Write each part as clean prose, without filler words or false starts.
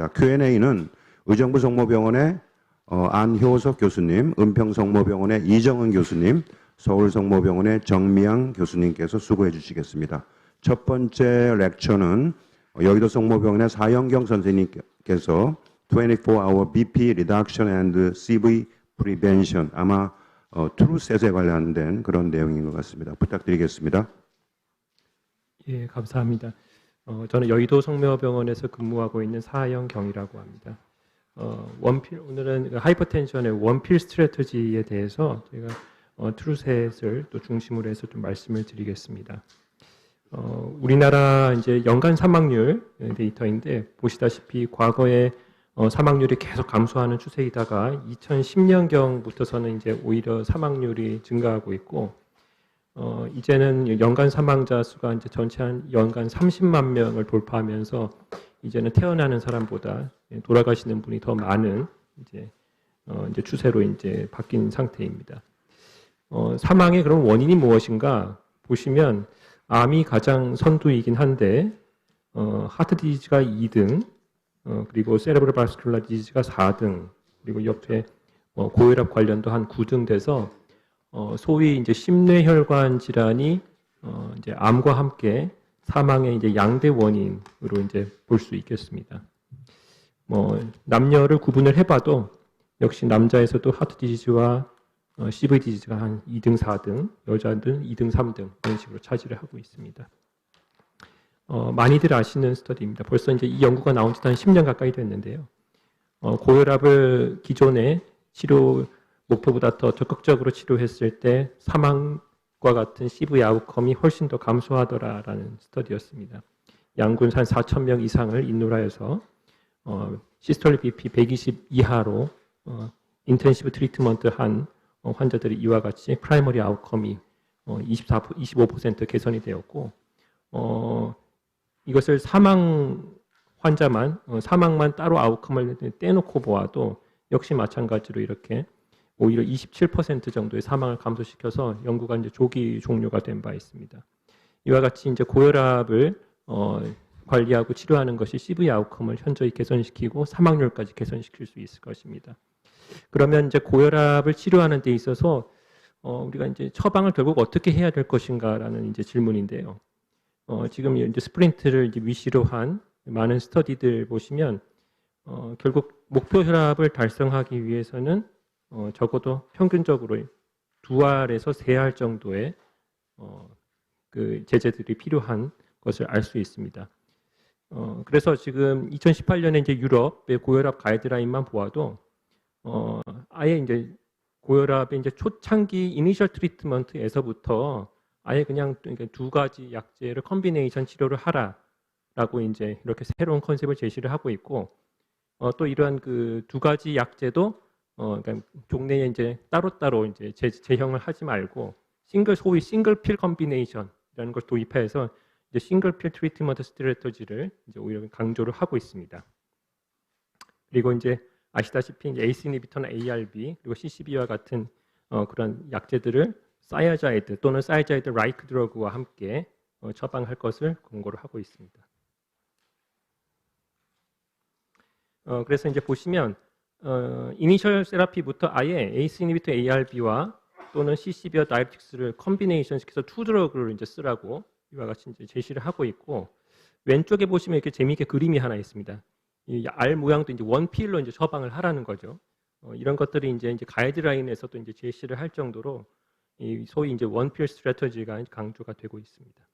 자, Q&A는 의정부 성모병원의 안효석 교수님, 은평성모병원의 이정은 교수님, 서울성모병원의 정미양 교수님께서 수고해 주시겠습니다. 첫 번째 렉처는 여의도 성모병원의 사영경 선생님께서 24-hour BP reduction and CV prevention, 아마 트루셋에 관련된 그런 내용인 것 같습니다. 부탁드리겠습니다. 예, 감사합니다. 저는 여의도 성모병원에서 근무하고 있는 사영경이라고 합니다. 오늘은 하이퍼텐션의 원필 스트래터지에 대해서 제가 트루셋을 또 중심으로 해서 좀 말씀을 드리겠습니다. 우리나라 이제 연간 사망률 데이터인데 보시다시피 과거에 사망률이 계속 감소하는 추세이다가 2010년경부터서는 이제 오히려 사망률이 증가하고 있고 이제는 연간 사망자 수가 이제 전체 한 연간 30만 명을 돌파하면서 이제는 태어나는 사람보다 돌아가시는 분이 더 많은 이제 추세로 이제 바뀐 상태입니다. 사망의 그런 원인이 무엇인가 보시면 암이 가장 선두이긴 한데 하트 디지즈가 2등, 그리고 세레브럴 바스큘라 디지즈가 4등, 그리고 옆에 고혈압 관련도 한 9등 돼서 소위 이제 심뇌혈관 질환이 이제 암과 함께 사망의 이제 양대 원인으로 이제 볼 수 있겠습니다. 남녀를 구분을 해봐도 역시 남자에서도 하트 디지즈와 CV 디지즈가 한 2등, 4등, 여자들은 2등, 3등 이런 식으로 차지를 하고 있습니다. 많이들 아시는 스터디입니다. 벌써 이제 이 연구가 나온 지 한 10년 가까이 됐는데요. 고혈압을 기존의 치료 목표보다 더 적극적으로 치료했을 때 사망과 같은 CV 아웃컴이 훨씬 더 감소하더라라는 스터디였습니다. 양군 한 4,000명 이상을 인솔하여서 시스톨릭 BP 120 이하로 인텐시브 트리트먼트 한 환자들이 이와 같이 프라이머리 아웃컴이 25% 개선이 되었고 이것을 사망 환자만 사망만 따로 아웃컴을 떼놓고 보아도 역시 마찬가지로 이렇게 오히려 27% 정도의 사망을 감소시켜서 연구가 이제 조기 종료가 된 바 있습니다. 이와 같이 이제 고혈압을 관리하고 치료하는 것이 CV 아웃컴을 현저히 개선시키고 사망률까지 개선시킬 수 있을 것입니다. 그러면 이제 고혈압을 치료하는 데 있어서 우리가 이제 처방을 결국 어떻게 해야 될 것인가라는 이제 질문인데요. 지금 이제 스프린트를 이제 위시로 한 많은 스터디들 보시면 결국 목표 혈압을 달성하기 위해서는 적어도 평균적으로 2알에서 3알 정도의 그 제재들이 필요한 것을 알 수 있습니다. 그래서 지금 2018년에 이제 유럽의 고혈압 가이드라인만 보아도 아예 이제 고혈압의 이제 초창기 이니셜 트리트먼트에서부터 아예 그냥 2가지 약제를 컨비네이션 치료를 하라라고 이제 이렇게 새로운 컨셉을 제시를 하고 있고 또 이러한 그 2가지 약제도 그러니까 종래에 이제 따로따로 이제 제형을 하지 말고 소위 싱글 필 컨비네이션이라는 걸 도입해서 이제 싱글 필 트리트먼트 스트래터지를 이제 오히려 강조를 하고 있습니다. 그리고 이제 아시다시피 이제 ACE 이니비터나 ARB 그리고 CCB와 같은 그런 약제들을 사이아자이드 또는 사이아자이드 라이크 드러그와 함께 처방할 것을 권고를 하고 있습니다. 그래서 이제 보시면 이니셜 세라피부터 아예 ACE 이니비터 ARB와 또는 CCB와 다이어틱스를 컨비네이션 시켜서 투 드러그를 이제 쓰라고 이와 같이 이제 제시를 하고 있고 왼쪽에 보시면 이렇게 재미있게 그림이 하나 있습니다. 이 알 모양도 이제 원필로 이제 처방을 하라는 거죠. 이런 것들이 이제 가이드라인에서도 이제 제시를 할 정도로 이 소위 이제 원필 스트래터지가 강조가 되고 있습니다.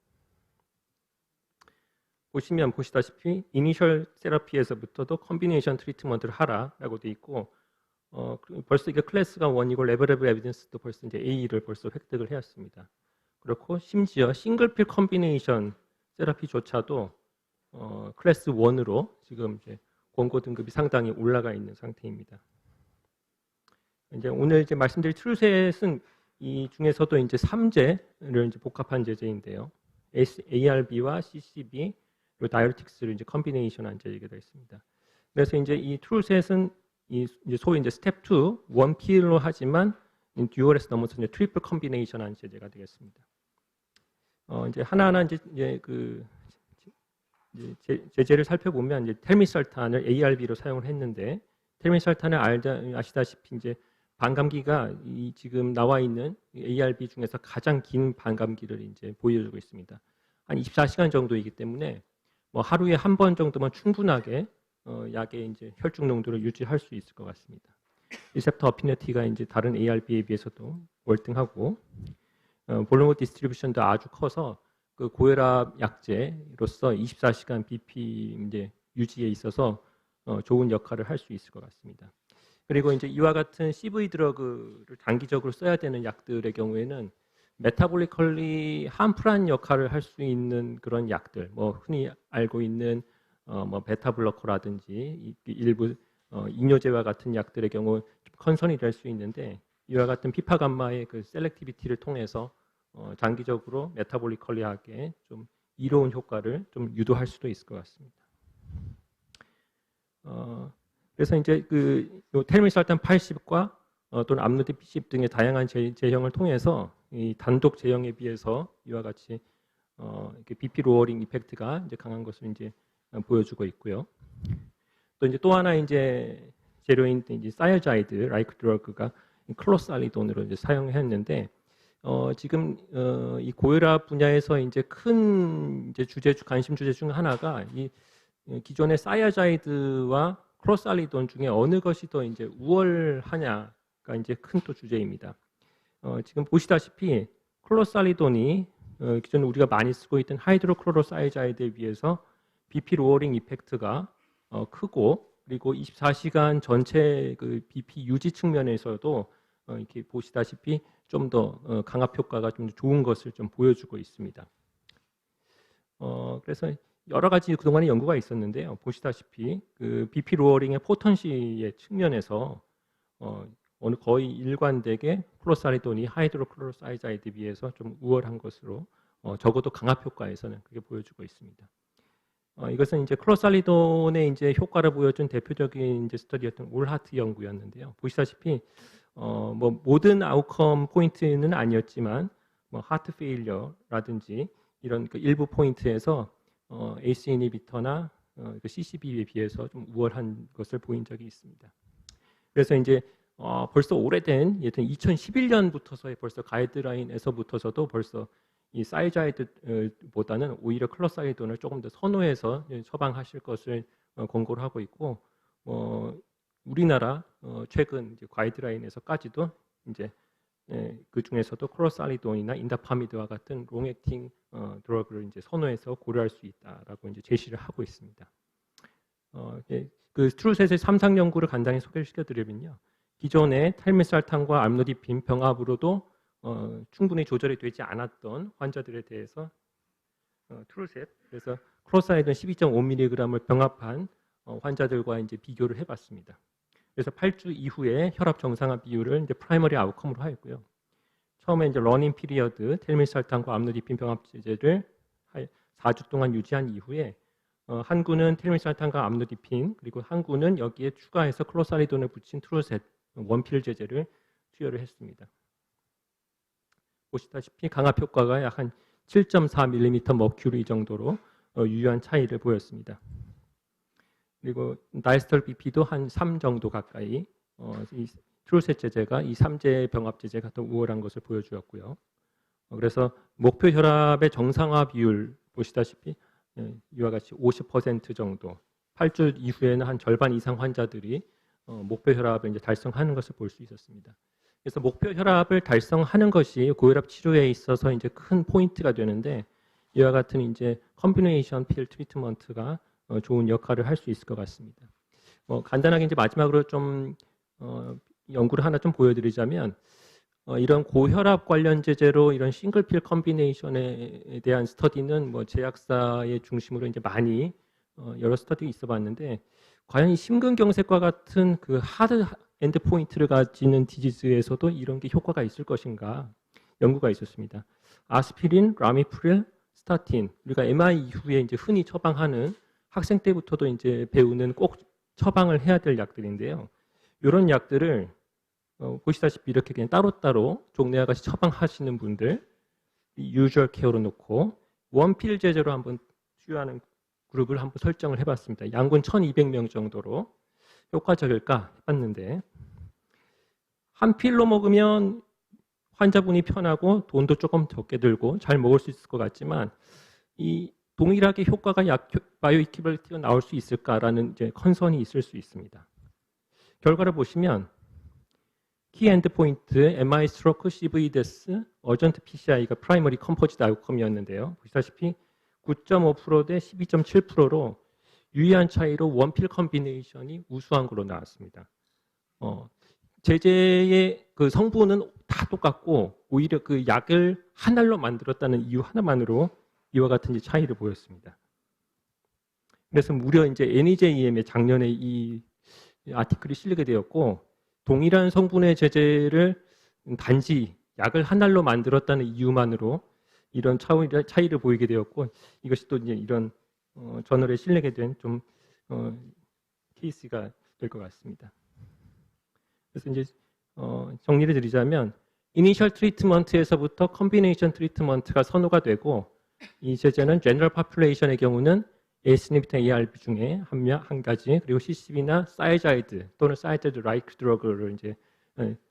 보시다시피 이니셜 세라피에서부터도 컨비네이션 트리트먼트를 하라라고 돼 있고 벌써 이게 클래스가 1이고 레벨 오브 에비던스도 벌써 이제 A를 벌써 획득을 해왔습니다. 그렇고 심지어 싱글필 컨비네이션 세라피조차도 클래스 1으로 지금 이제 권고 등급이 상당히 올라가 있는 상태입니다. 이제 오늘 이제 말씀드릴 트루셋은 이 중에서도 이제 3제를 이제 복합한 제제인데요. ARB와 CCB 그리고 다이어틱스를 이제 컨비네이션한 제제가 되어 있습니다. 그래서 이제 이 트루셋은 이제 소위 이제 스텝 2 원필로 하지만 듀얼에서 넘어서 이제 트리플 컨비네이션한 제제가 되겠습니다. 이제 하나하나 이제 그 이제 제재를 살펴보면 이제 텔미설탄을 ARB로 사용을 했는데 텔미설탄을 아시다시피 이제 반감기가 이 지금 나와 있는 ARB 중에서 가장 긴 반감기를 이제 보여주고 있습니다. 한 24시간 정도이기 때문에 뭐 하루에 한 번 정도면 충분하게 약의 이제 혈중 농도를 유지할 수 있을 것 같습니다. 리셉터 어피니티가 이제 다른 ARB에 비해서도 월등하고 볼륨 디스트리뷰션도 아주 커서 그 고혈압 약제로서 24시간 BP 이제 유지에 있어서 좋은 역할을 할 수 있을 것 같습니다. 그리고 이제 이와 같은 CV 드러그를 단기적으로 써야 되는 약들의 경우에는 메타볼리컬리 함풀한 역할을 할 수 있는 그런 약들, 뭐 흔히 알고 있는 뭐 베타블로커라든지 일부 이뇨제와 같은 약들의 경우 좀 컨선이 될 수 있는데 이와 같은 피파감마의 그 셀렉티비티를 통해서 장기적으로 메타볼리컬리하게 좀 이로운 효과를 좀 유도할 수도 있을 것 같습니다. 그래서 이제 그 텔미설탄 80과 또는 암로디 10 등의 다양한 제형을 통해서 이 단독 제형에 비해서 이와 같이 이렇게 BP 로어링 이펙트가 이제 강한 것을 이제 보여주고 있고요. 또 하나 이제 재료인 이제 사이아자이드 라이크 드러그가 클로살리돈으로 이제 사용했는데 지금 이 고혈압 분야에서 이제 큰 이제 관심 주제 중 하나가 이 기존의 사이아자이드와 클로살리돈 중에 어느 것이 더 이제 우월하냐가 이제 큰 또 주제입니다. 지금 보시다시피 클로살리돈이 기존에 우리가 많이 쓰고 있던 하이드로클로로사이자이드에 비해서 BP 로어링 이펙트가 크고 그리고 24시간 전체 그 BP 유지 측면에서도 이렇게 보시다시피 좀 더 강압 효과가 좀 좋은 것을 좀 보여주고 있습니다. 그래서 여러 가지 그동안에 연구가 있었는데요. 보시다시피 그 BP 로어링의 포턴시의 측면에서 거의 일관되게 클로살리돈이 하이드로클로로사이자이드에 비해서 좀 우월한 것으로 적어도 강압 효과에서는 그렇게 보여주고 있습니다. 이것은 이제 클로살리돈의 이제 효과를 보여준 대표적인 이제 스터디였던 올하트 연구였는데요. 보시다시피 뭐 모든 아웃컴 포인트는 아니었지만 뭐 하트 페일러라든지 이런 그 일부 포인트에서 ACE 이니비터나 그 CCB에 비해서 좀 우월한 것을 보인 적이 있습니다. 그래서 이제 벌써 오래된 2011년부터서의 벌써 가이드라인에서부터서도 벌써 이 사이자이드보다는 오히려 클로살리돈을 조금 더 선호해서 처방하실 것을 권고를 하고 있고 우리나라 최근 이제 가이드라인에서까지도 이제 그 중에서도 클로살리돈이나 인다파미드와 같은 롱액팅 드러그를 이제 선호해서 고려할 수 있다라고 이제 제시를 하고 있습니다. 그 스트루셋의 삼상 연구를 간단히 소개를 시켜드리면요. 기존의 텔미설탄과 암로디핀 병합으로도 충분히 조절이 되지 않았던 환자들에 대해서 트루셋 그래서 클로살리돈 12.5mg을 병합한 환자들과 이제 비교를 해봤습니다. 그래서 8주 이후에 혈압 정상화 비율을 이제 프라이머리 아웃컴으로 하였고요. 처음에 이제 러닝 피리어드 텔미설탄과 암로디핀 병합 제제를 4주 동안 유지한 이후에 한 구는 텔미설탄과 암로디핀 그리고 한 구는 여기에 추가해서 클로살리돈을 붙인 트루셋 원필 제제를 투여를 했습니다. 보시다시피 강압 효과가 약 한 7.4mm 머큐리 정도로 유효한 차이를 보였습니다. 그리고 다이스톨 BP도 한 3 정도 가까이 이 트루셋 제제가 이 3제 병합 제제가 더 우월한 것을 보여주었고요. 그래서 목표 혈압의 정상화 비율 보시다시피 이와 같이 50% 정도 8주 이후에는 한 절반 이상 환자들이 목표 혈압을 이제 달성하는 것을 볼 수 있었습니다. 그래서 목표 혈압을 달성하는 것이 고혈압 치료에 있어서 이제 큰 포인트가 되는데 이와 같은 이제 컴비네이션 필 트리트먼트가 좋은 역할을 할 수 있을 것 같습니다. 간단하게 이제 마지막으로 좀 연구를 하나 좀 보여드리자면 이런 고혈압 관련 제제로 이런 싱글필 컴비네이션에 대한 스터디는 뭐 제약사의 중심으로 이제 많이 여러 스터디가 있어봤는데 과연 이 심근경색과 같은 그 하드 엔드 포인트를 가지는 디지즈에서도 이런 게 효과가 있을 것인가 연구가 있었습니다. 아스피린, 라미프릴, 스타틴 우리가 MI 이후에 이제 흔히 처방하는 학생 때부터도 이제 배우는 꼭 처방을 해야 될 약들인데요. 이런 약들을 보시다시피 이렇게 그냥 따로따로 종래와 같이 처방하시는 분들 유주얼 케어로 놓고 원필 제제로 한번 투여하는 그룹을 한번 설정을 해봤습니다. 양군 1,200명 정도로 효과적일까 해봤는데 한 필로 먹으면 환자분이 편하고 돈도 조금 적게 들고 잘 먹을 수 있을 것 같지만 이 동일하게 효과가 바이오 이퀴벌런트가 나올 수 있을까라는 이제 컨선이 있을 수 있습니다. 결과를 보시면 키 엔드 포인트, MI 스트로크, CV 데스, 어전트 PCI가 프라이머리 컴포지트 아웃컴이었는데요. 보시다시피 9.5% 대 12.7%로 유의한 차이로 원필 컨비네이션이 우수한 걸로 나왔습니다. 제제의 그 성분은 다 똑같고 오히려 그 약을 한 알로 만들었다는 이유 하나만으로 이와 같은 차이를 보였습니다. 그래서 무려 이제 NEJM의 작년에 이 아티클이 실리게 되었고 동일한 성분의 제제를 단지 약을 한 알로 만들었다는 이유만으로 이런 차이를 보이게 되었고 이것이 또 이제 이런 저널에 실리게 된 좀 케이스가 될 것 같습니다. 그래서 이제 정리를 드리자면 이니셜 트리트먼트에서부터 컨비네이션 트리트먼트가 선호가 되고 이 제제는 제너럴 파퓰레이션의 경우는 ASNP ARB 중에 한 가지 그리고 CCB나 사이자이드 또는 사이자이드 라이크 드러그를 이제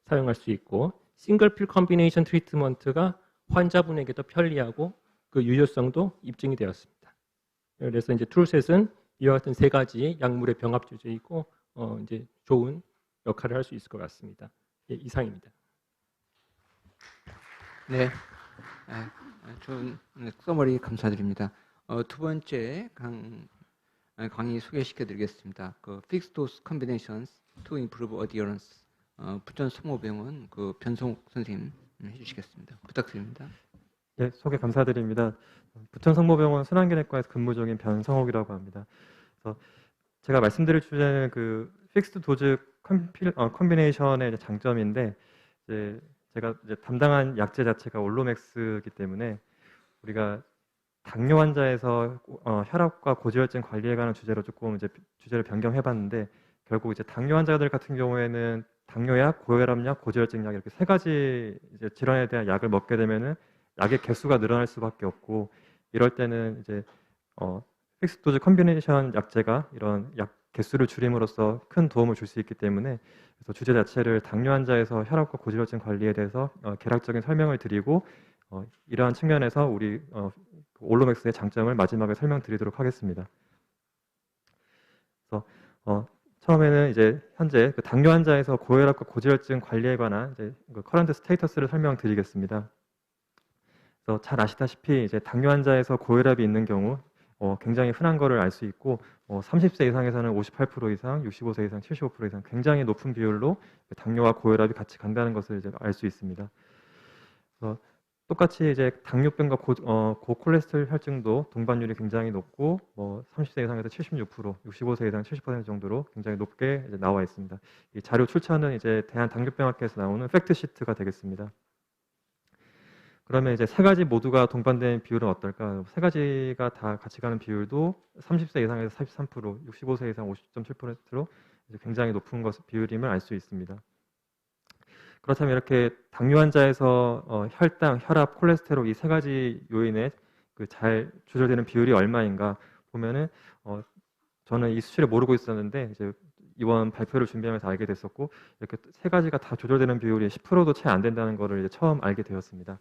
사용할 수 있고 싱글 필 컨비네이션 트리트먼트가 환자분에게 더 편리하고 그 유효성도 입증이 되었습니다. 그래서 이제 툴셋은 이와 같은 세 가지 약물의 병합 조제이고 이제 좋은 역할을 할 수 있을 것 같습니다. 예, 이상입니다. 네, 좋은 서머리 감사드립니다. 두 번째 강의 소개시켜드리겠습니다. 그 Fixed Dose Combinations to Improve Adherence. 부천성모병원 그 변성욱 선생님 해주시겠습니다. 부탁드립니다. 예, 소개 감사드립니다. 부천성모병원 순환기내과에서 근무 중인 변성욱이라고 합니다. 그래서 제가 말씀드릴 주제는 그 픽스드 도즈 컴비네이션의 장점인데 이제 제가 이제 담당한 약제 자체가 올로맥스이기 때문에 우리가 당뇨 환자에서 혈압과 고지혈증 관리에 관한 주제로 조금 이제 주제를 변경해봤는데 결국 이제 당뇨 환자들 같은 경우에는 당뇨약, 고혈압약, 고지혈증약 이렇게 세 가지 이제 질환에 대한 약을 먹게 되면은 약의 개수가 늘어날 수밖에 없고 이럴 때는 이제 픽스 도즈 컨비네이션 약제가 이런 약 개수를 줄임으로써 큰 도움을 줄 수 있기 때문에 그래서 주제 자체를 당뇨 환자에서 혈압과 고지혈증 관리에 대해서 개략적인 설명을 드리고 이러한 측면에서 우리 올로맥스의 장점을 마지막에 설명드리도록 하겠습니다. 그래서 처음에는 이제 현재 그 당뇨 환자에서 고혈압과 고지혈증 관리에 관한 이제 그 커런트 스테이터스를 설명드리겠습니다. 그래서 잘 아시다시피 이제 당뇨 환자에서 고혈압이 있는 경우 굉장히 흔한 거를 알 수 있고 30세 이상에서는 58% 이상, 65세 이상 75% 이상 굉장히 높은 비율로 당뇨와 고혈압이 같이 간다는 것을 이제 알 수 있습니다. 그래서 똑같이 이제 당뇨병과 고콜레스테롤 혈증도 동반율이 굉장히 높고 30세 이상에서 76%, 65세 이상 70% 정도로 굉장히 높게 이제 나와 있습니다. 이 자료 출처는 이제 대한당뇨병학회에서 나오는 팩트 시트가 되겠습니다. 그러면 이제 세 가지 모두가 동반된 비율은 어떨까? 세 가지가 다 같이 가는 비율도 30세 이상에서 43%, 65세 이상 50.7%로 굉장히 높은 비율임을 알 수 있습니다. 그렇다면 이렇게 당뇨 환자에서 혈당, 혈압, 콜레스테롤 이 세 가지 요인에 그 잘 조절되는 비율이 얼마인가 보면은 저는 이 수치를 모르고 있었는데 이제 이번 발표를 준비하면서 알게 됐었고 이렇게 세 가지가 다 조절되는 비율이 10%도 채 안 된다는 것을 이제 처음 알게 되었습니다.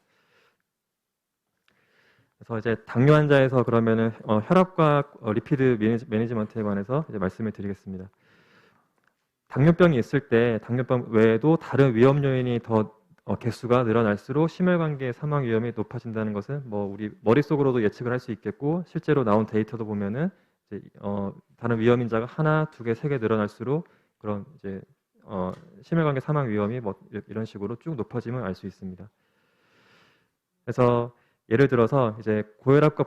그래서 이제 당뇨 환자에서 그러면은 혈압과 리피드 매니지먼트에 관해서 이제 말씀을 드리겠습니다. 당뇨병이 있을 때 당뇨병 외에도 다른 위험 요인이 더 개수가 늘어날수록 심혈관계 사망 위험이 높아진다는 것은 뭐 우리 머릿속으로도 예측을 할 수 있겠고 실제로 나온 데이터도 보면은 이제 다른 위험 인자가 하나, 두 개, 세 개 늘어날수록 그런 이제 심혈관계 사망 위험이 뭐 이런 식으로 쭉 높아짐을 알 수 있습니다. 그래서 예를 들어서 이제 고혈압과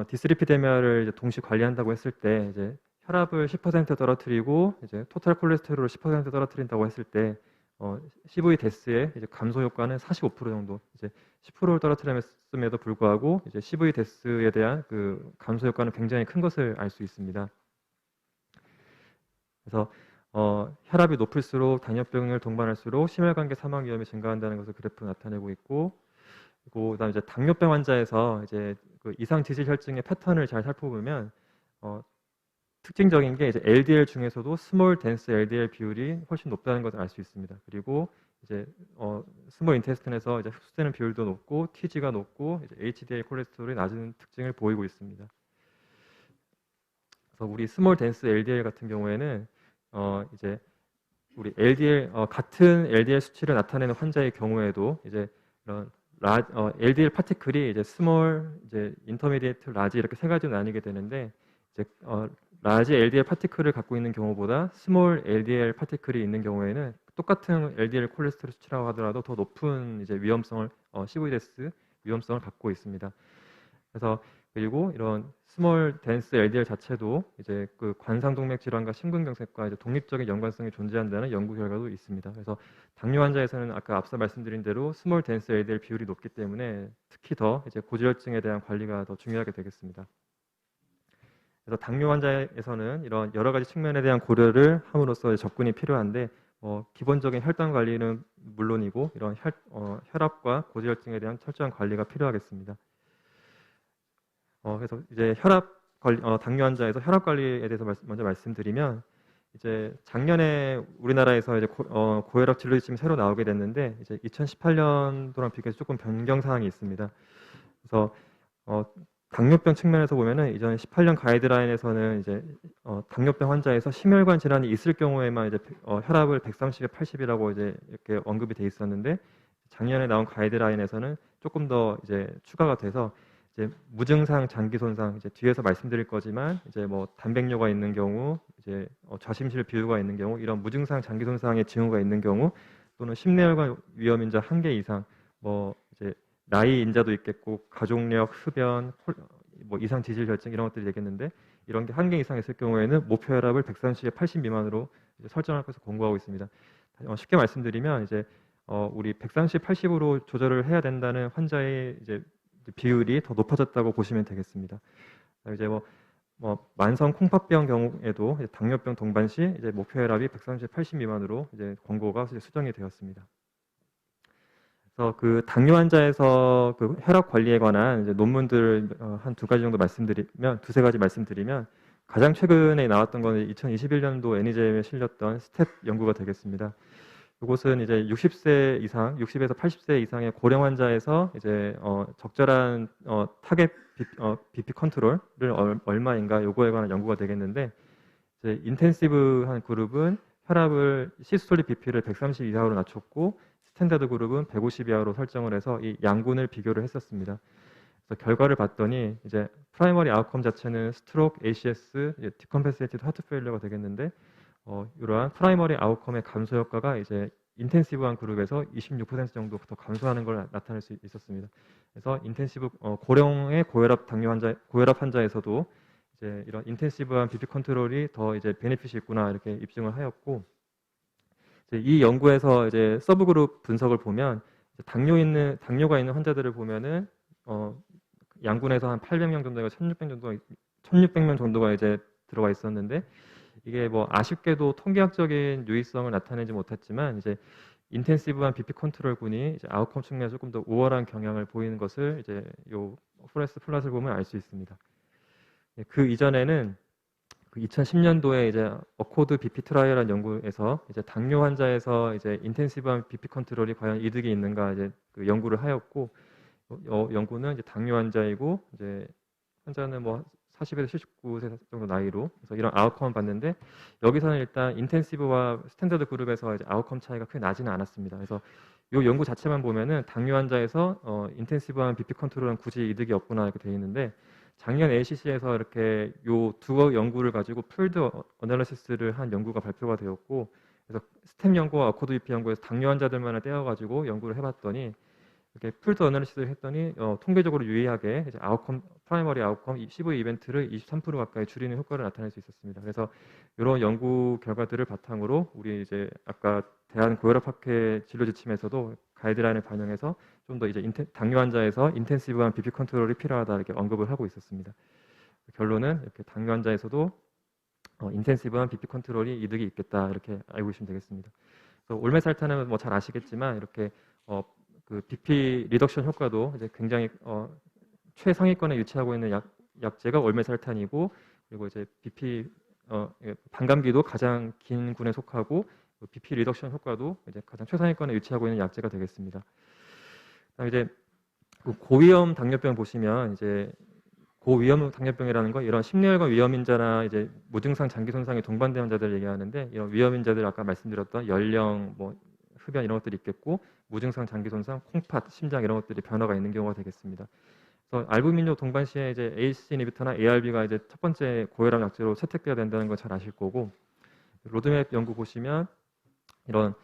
디스리피데미아를 이제 동시 관리한다고 했을 때 이제 혈압을 10% 떨어뜨리고 이제 토탈 콜레스테롤을 10% 떨어뜨린다고 했을 때 CV 데스의 이제 감소 효과는 45% 정도 이제 10%를 떨어뜨렸음에도 불구하고 이제 CV 데스에 대한 그 감소 효과는 굉장히 큰 것을 알 수 있습니다. 그래서 혈압이 높을수록 당뇨병을 동반할수록 심혈관계 사망 위험이 증가한다는 것을 그래프로 나타내고 있고 그리고 그다음에 이제 당뇨병 환자에서 이제 그 이상 지질 혈증의 패턴을 잘 살펴보면 특징적인 게 이제 LDL 중에서도 스몰 덴스 LDL 비율이 훨씬 높다는 것을 알 수 있습니다. 그리고 이제 스몰 인테스틴에서 이제 흡수되는 비율도 높고 TG가 높고 이제 HDL 콜레스테롤이 낮은 특징을 보이고 있습니다. 그래서 우리 스몰 덴스 LDL 같은 경우에는 이제 우리 LDL 같은 LDL 수치를 나타내는 환자의 경우에도 이제 이런 LDL 파티클이 이제 스몰, 이제 인터미디에이트, 라지 이렇게 세 가지로 나뉘게 되는데 이제 라지 LDL 파티클을 갖고 있는 경우보다 스몰 LDL 파티클이 있는 경우에는 똑같은 LDL 콜레스테롤 수치라고 하더라도 더 높은 이제 위험성을 CVDS 위험성을 갖고 있습니다. 그래서 그리고 이런 스몰 덴스 LDL 자체도 이제 그 관상동맥 질환과 심근경색과 이제 독립적인 연관성이 존재한다는 연구 결과도 있습니다. 그래서 당뇨 환자에서는 아까 앞서 말씀드린 대로 스몰 덴스 LDL 비율이 높기 때문에 특히 더 이제 고지혈증에 대한 관리가 더 중요하게 되겠습니다. 그래서 당뇨 환자에서는 이런 여러 가지 측면에 대한 고려를 함으로써 접근이 필요한데 기본적인 혈당 관리는 물론이고 이런 혈압과 고지혈증에 대한 철저한 관리가 필요하겠습니다. 그래서 이제 당뇨 환자에서 혈압 관리에 대해서 먼저 말씀드리면 이제 작년에 우리나라에서 이제 고혈압 진료 지침이 새로 나오게 됐는데 이제 2018년도랑 비교해서 조금 변경 사항이 있습니다. 그래서 당뇨병 측면에서 보면은 이전 18년 가이드라인에서는 이제 당뇨병 환자에서 심혈관 질환이 있을 경우에만 이제 혈압을 130에 80이라고 이제 이렇게 언급이 돼 있었는데 작년에 나온 가이드라인에서는 조금 더 이제 추가가 돼서 이제 무증상 장기 손상 이제 뒤에서 말씀드릴 거지만 이제 뭐 단백뇨가 있는 경우 이제 좌심실 비루가 있는 경우 이런 무증상 장기 손상의 징후가 있는 경우 또는 심내혈관 위험인자 1개 이상 뭐 이제 나이 인자도 있겠고 가족력, 흡연, 뭐 이상 지질 혈증 이런 것들이 되겠는데 이런 게 1개 이상 있을 경우에는 목표 혈압을 130에 80 미만으로 이제 설정할 것을 권고하고 있습니다. 쉽게 말씀드리면 이제 우리 130, 80으로 조절을 해야 된다는 환자의 이제 비율이 더 높아졌다고 보시면 되겠습니다. 이제 뭐 만성 콩팥병 경우에도 이제 당뇨병 동반 시 이제 목표 혈압이 130, 80 미만으로 이제 권고가 수정이 되었습니다. 그래서 그 당뇨 환자에서 그 혈압 관리에 관한 이제 논문들 한 2가지 정도 말씀드리면 2-3가지 말씀드리면 가장 최근에 나왔던 거는 2021년도 애니제임에 실렸던 스텝 연구가 되겠습니다. 이것은 이제 60세 이상, 60에서 80세 이상의 고령 환자에서 이제 적절한 타겟 BP 컨트롤을 얼마인가 요거에 관한 연구가 되겠는데 이제 인텐시브한 그룹은 혈압을 시스톨릭 BP를 130 이하로 낮췄고 스탠다드 그룹은 150 이하로 설정을 해서 이 양군을 비교를 했었습니다. 그래서 결과를 봤더니 이제 프라이머리 아웃컴 자체는 스트로크, ACS, 디컴pensated 하트 페일러가 되겠는데 이러한 프라이머리 아웃컴의 감소 효과가 이제 인텐시브한 그룹에서 26% 정도 더 감소하는 걸 나타낼 수 있었습니다. 그래서 인텐시브 고령의 고혈압 환자에서도 이제 이런 인텐시브한 BP 컨트롤이 더 이제 베네핏이 있구나 이렇게 입증을 하였고 이제 이 연구에서 이제 서브그룹 분석을 보면 이제 당뇨가 있는 환자들을 보면은 양군에서 한 800명 정도가 1600명 정도가 이제 들어가 있었는데 이게 뭐 아쉽게도 통계학적인 유의성을 나타내지 못했지만 이제 인텐시브한 BP 컨트롤 군이 이제 아웃컴 측면에서 조금 더 우월한 경향을 보이는 것을 이제 요 포레스트 플롯을 보면 알 수 있습니다. 그 이전에는 그 2010년도에 이제 어코드 BP 트라이얼한 연구에서 이제 당뇨 환자에서 이제 인텐시브한 BP 컨트롤이 과연 이득이 있는가 이제 그 연구를 하였고 연구는 이제 당뇨 환자이고 이제 환자는 뭐 40에서 79세 정도 나이로 그래서 이런 아웃컴을 봤는데 여기서는 일단 인텐시브와 스탠더드 그룹에서 이제 아웃컴 차이가 크게 나지는 않았습니다. 그래서 이 연구 자체만 보면은 당뇨 환자에서 인텐시브한 BP 컨트롤은 굳이 이득이 없구나 이렇게 되어 있는데 작년 ACC에서 이렇게 요 2 연구를 가지고 풀드 어널리시스를 한 연구가 발표가 되었고 그래서 스텝 연구와 어코드 BP 연구에서 당뇨 환자들만을 떼어가지고 연구를 해봤더니 이렇게 풀드 어널리시스를 했더니 통계적으로 유의하게 이제 프라이머리 아웃컴 CV 이벤트를 23% 가까이 줄이는 효과를 나타낼 수 있었습니다. 그래서 이런 연구 결과들을 바탕으로 우리 이제 아까 대한 고혈압학회 진료 지침에서도 가이드라인을 반영해서 좀 더 이제 당뇨 환자에서 인텐시브한 BP 컨트롤이 필요하다 이렇게 언급을 하고 있었습니다. 결론은 이렇게 당뇨 환자에서도 인텐시브한 BP 컨트롤이 이득이 있겠다 이렇게 알고 계시면 되겠습니다. 올메살탄은 뭐 잘 아시겠지만 이렇게 그 BP 리덕션 효과도 이제 굉장히 최상위권에 위치하고 있는 약제가 올메살탄이고, 그리고 이제 BP 반감기도 가장 긴 군에 속하고, BP 리덕션 효과도 이제 가장 최상위권에 위치하고 있는 약제가 되겠습니다. 그다음에 이제 그 고위험 당뇨병 보시면 이제 고위험 당뇨병이라는 거 이런 심뇌혈관 위험인자나 이제 무증상 장기 손상이 동반된 환자들 얘기하는데, 이런 위험인자들 아까 말씀드렸던 연령, 뭐 흡연 이런 것들이 있겠고, 무증상 장기 손상, 콩팥, 심장 이런 것들이 변화가 있는 경우가 되겠습니다. 그래서 알부민료 동반 시에 이제 ACE 이니비터나 ARB가 이제 첫 번째 고혈압 약제로 채택돼야 된다는 걸 잘 아실 거고, 로드맵 연구 보시면 이런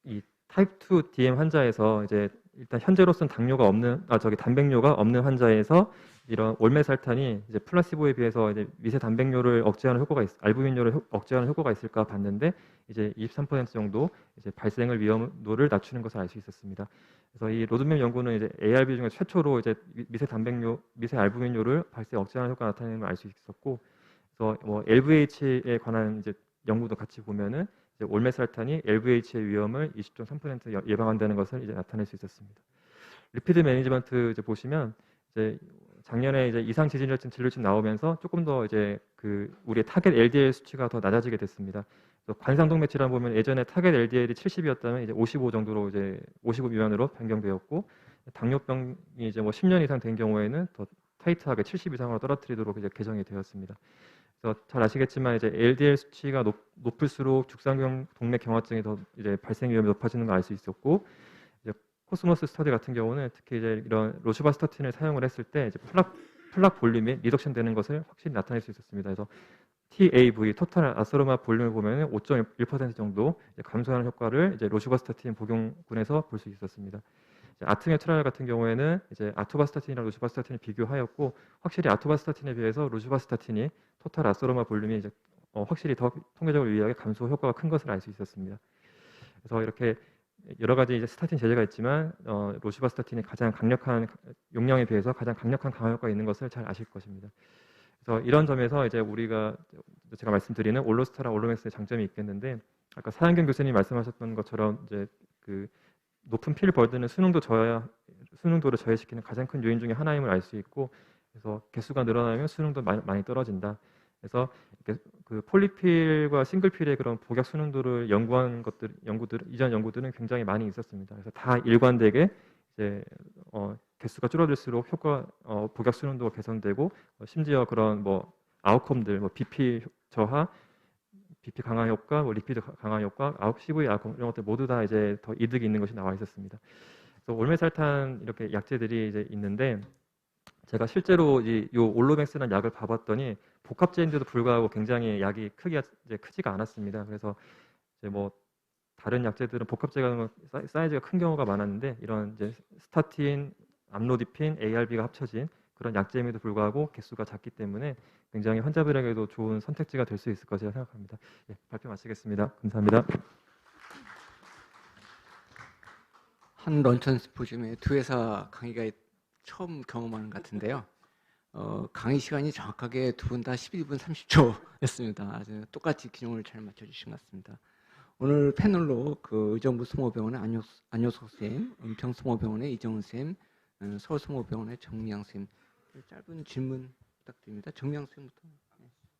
이 타입 2 DM 환자에서 이제 일단 현재로서는 단백뇨가 없는 환자에서 이런 올메살탄이 이제 플라시보에 비해서 이제 미세 단백뇨를 억제하는 효과가 알부민뇨를 억제하는 효과가 있을까 봤는데, 이제 23% 정도 이제 발생을 위험도를 낮추는 것을 알 수 있었습니다. 그래서 이 로드맵 연구는 이제 ARB 중에 최초로 이제 미세 알부민뇨를 발생 억제하는 효과가 나타내는 걸 알 수 있었고, 그래서 뭐 LVH에 관한 이제 연구도 같이 보면은 이제 올메살탄이 LVH의 위험을 20.3% 예방한다는 것을 이제 나타낼 수 있었습니다. 리피드 매니지먼트 이제 보시면 이제 작년에 이제 이상 지진혈증 진료진 나오면서 조금 더 이제 그 우리의 타겟 LDL 수치가 더 낮아지게 됐습니다. 관상동맥 질환 보면 예전에 타겟 LDL이 70이었다면 이제 55 정도로 이제 55 미만으로 변경되었고, 당뇨병이 이제 뭐 10년 이상 된 경우에는 더 타이트하게 70 이상으로 떨어뜨리도록 이제 개정이 되었습니다. 그래서 잘 아시겠지만 이제 LDL 수치가 높을수록 죽상경 동맥 경화증이 더 이제 발생 위험이 높아지는 걸 알 수 있었고, 이제 코스모스 스터디 같은 경우는 특히 이제 이런 로슈바스타틴을 사용을 했을 때 이제 플락 볼륨이 리덕션 되는 것을 확실히 나타낼 수 있었습니다. 그래서 TAV 토탈 아세로마 볼륨을 보면 5.1% 정도 감소하는 효과를 이제 로슈바스타틴 복용군에서 볼 수 있었습니다. 아트메 트라이얼 같은 경우에는 이제 아토바스타틴이랑 로슈바스타틴을 비교하였고, 확실히 아토바스타틴에 비해서 로슈바스타틴이 토탈 아세로마 볼륨이 이제 확실히 더 통계적으로 유의하게 감소 효과가 큰 것을 알 수 있었습니다. 그래서 이렇게 여러 가지 이제 스타틴 제제가 있지만 로슈바스타틴이 가장 강력한 용량에 비해서 가장 강력한 강화 효과가 있는 것을 잘 아실 것입니다. 그래서 이런 점에서 이제 우리가 제가 말씀드리는 올로스타랑 올로맥스의 장점이 있겠는데, 아까 사양경 교수님 말씀하셨던 것처럼 이제 그 높은 필 버든은 수능도를 저해시키는 가장 큰 요인 중에 하나임을 알 수 있고, 그래서 개수가 늘어나면 수능도 많이 떨어진다. 그래서 그 폴리필과 싱글필의 그런 복약 수능도를 연구한 이전 연구들은 굉장히 많이 있었습니다. 그래서 다 일관되게 이제 개수가 줄어들수록 복약 수능도가 개선되고, 심지어 그런 뭐 아웃컴들, 뭐 BP 저하, BP 강화 효과, 뭐 리피드 강화 효과, CV 아웃컴 이런 것들 모두 다 이제 더 이득이 있는 것이 나와 있었습니다. 그래서 올메살탄 이렇게 약제들이 이제 있는데, 제가 실제로 이 올로맥스라는 약을 봐봤더니 복합제인데도 불구하고 굉장히 약이 크지가 않았습니다. 그래서 이제 뭐 다른 약제들은 복합제가 사이즈가 큰 경우가 많았는데, 이런 이제 스타틴, 암로디핀, ARB가 합쳐진 그런 약제임에도 불구하고 개수가 작기 때문에 굉장히 환자들에게도 좋은 선택지가 될 수 있을 것이라 생각합니다. 예, 발표 마치겠습니다. 감사합니다. 한 런천 심포지움에 두 회사 강의가 처음 경험하는 것 같은데요. 강의 시간이 정확하게 두 분 다 11분 30초였습니다. 아주 똑같이 균형을 잘 맞춰주신 것 같습니다. 오늘 패널로 그 의정부 소모병원의 안효석 쌤, 은평 소모병원의 이정은 쌤, 서울 소모병원의 정미양 쌤, 짧은 질문 부탁드립니다. 정미양 쌤부터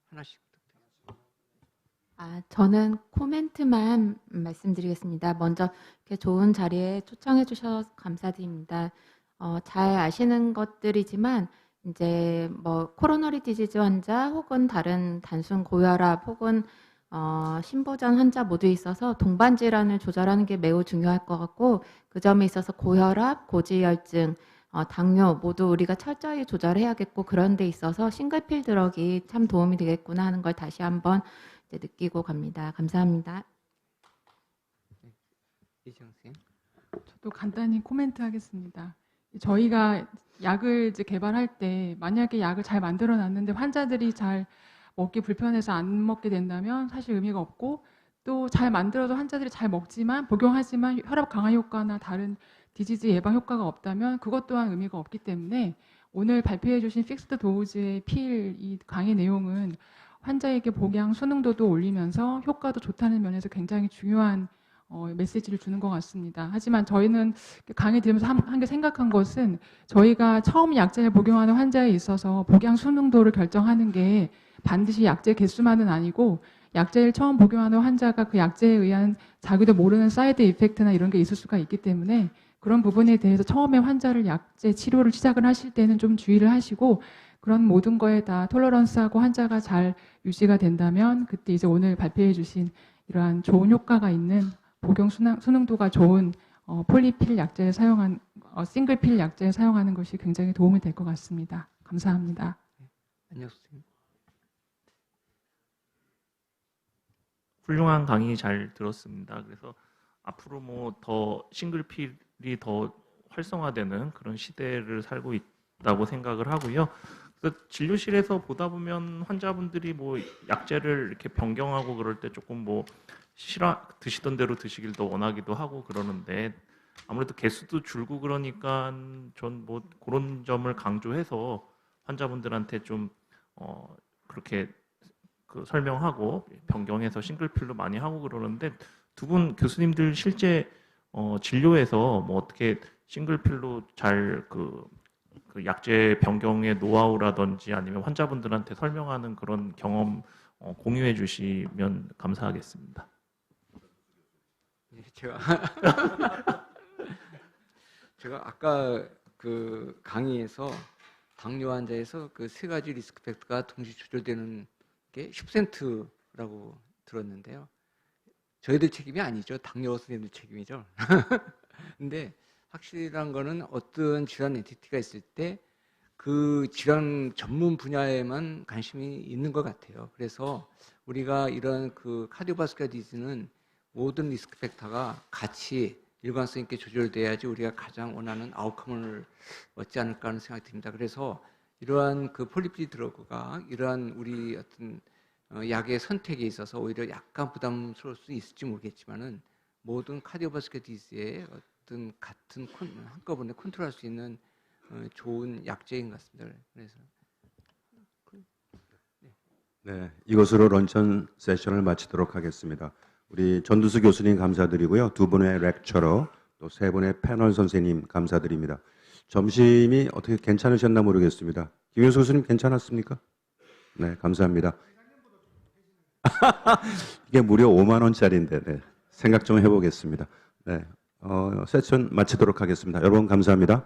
하나씩 부탁드립니다. 저는 코멘트만 말씀드리겠습니다. 먼저 이렇게 좋은 자리에 초청해 주셔서 감사드립니다. 잘 아시는 것들이지만 이제 뭐 코로너리 디지즈 환자 혹은 다른 단순 고혈압 혹은 심보전 환자 모두 있어서 동반 질환을 조절하는 게 매우 중요할 것 같고, 그 점에 있어서 고혈압, 고지혈증, 당뇨 모두 우리가 철저히 조절해야겠고, 그런 데 있어서 싱글필 드럭이 참 도움이 되겠구나 하는 걸 다시 한번 이제 느끼고 갑니다. 감사합니다. 이정 쌤. 저도 간단히 코멘트 하겠습니다. 저희가 약을 이제 개발할 때 만약에 약을 잘 만들어 놨는데 환자들이 잘 먹기 불편해서 안 먹게 된다면 사실 의미가 없고, 또 잘 만들어도 환자들이 잘 먹지만 복용하지만 혈압 강화 효과나 다른 디지즈 예방 효과가 없다면 그것 또한 의미가 없기 때문에, 오늘 발표해 주신 픽스드 도우즈의 필 이 강의 내용은 환자에게 복양 수능도도 올리면서 효과도 좋다는 면에서 굉장히 중요한 메시지를 주는 것 같습니다. 하지만 저희는 강의 들으면서 한 개 생각한 것은 저희가 처음 약제를 복용하는 환자에 있어서 복용 수능도를 결정하는 게 반드시 약제 개수만은 아니고 약제를 처음 복용하는 환자가 그 약제에 의한 자기도 모르는 사이드 이펙트나 이런 게 있을 수가 있기 때문에 그런 부분에 대해서 처음에 환자를 약제 치료를 시작을 하실 때는 좀 주의를 하시고 그런 모든 거에 다 톨러런스하고 환자가 잘 유지가 된다면 그때 이제 오늘 발표해 주신 이러한 좋은 효과가 있는 복용 수능도가 좋은 폴리필 약제를 사용한 싱글필 약제를 사용하는 것이 굉장히 도움이 될 것 같습니다. 감사합니다. 안녕 선생님. 훌륭한 강의 잘 들었습니다. 그래서 앞으로 뭐 더 싱글필이 더 활성화되는 그런 시대를 살고 있다고 생각을 하고요. 그래서 진료실에서 보다 보면 환자분들이 뭐 약제를 이렇게 변경하고 그럴 때 조금 뭐 드시던 대로 드시길도 원하기도 하고 그러는데 아무래도 개수도 줄고 그러니까 전 뭐 그런 점을 강조해서 환자분들한테 좀 그렇게 그 설명하고 변경해서 싱글필로 많이 하고 그러는데 두 분 교수님들 실제 진료에서 뭐 어떻게 싱글필로 잘 그 약제 변경의 노하우라든지 아니면 환자분들한테 설명하는 그런 경험 공유해 주시면 감사하겠습니다. 네, 제가 아까 그 강의에서 당뇨 환자에서 그 세 가지 리스크 팩터가 동시 조절되는 게 10%라고 들었는데요. 저희들 책임이 아니죠. 당뇨 선생님들 책임이죠. 근데 확실한 거는 어떤 질환 엔티티가 있을 때 그 질환 전문 분야에만 관심이 있는 것 같아요. 그래서 우리가 이런 그 카디오바스큘러 디지는 모든 리스크 팩터가 같이 일관성 있게 조절돼야지 우리가 가장 원하는 아웃컴을 얻지 않을까 하는 생각이 듭니다. 그래서 이러한 그 폴리필 드러그가 이러한 우리 어떤 약의 선택에 있어서 오히려 약간 부담스러울 수 있을지 모르겠지만은 모든 카디오바스큘러 디지의 어떤 같은 한꺼번에 컨트롤할 수 있는 좋은 약제인 것 같습니다. 그래서 네, 이것으로 런천 세션을 마치도록 하겠습니다. 우리 전두수 교수님 감사드리고요. 두 분의 렉처러 또 세 분의 패널 선생님 감사드립니다. 점심이 어떻게 괜찮으셨나 모르겠습니다. 김윤수 교수님 괜찮았습니까? 네, 감사합니다. 이게 무려 5만 원짜리인데 네, 생각 좀 해보겠습니다. 네, 세션 마치도록 하겠습니다. 여러분 감사합니다.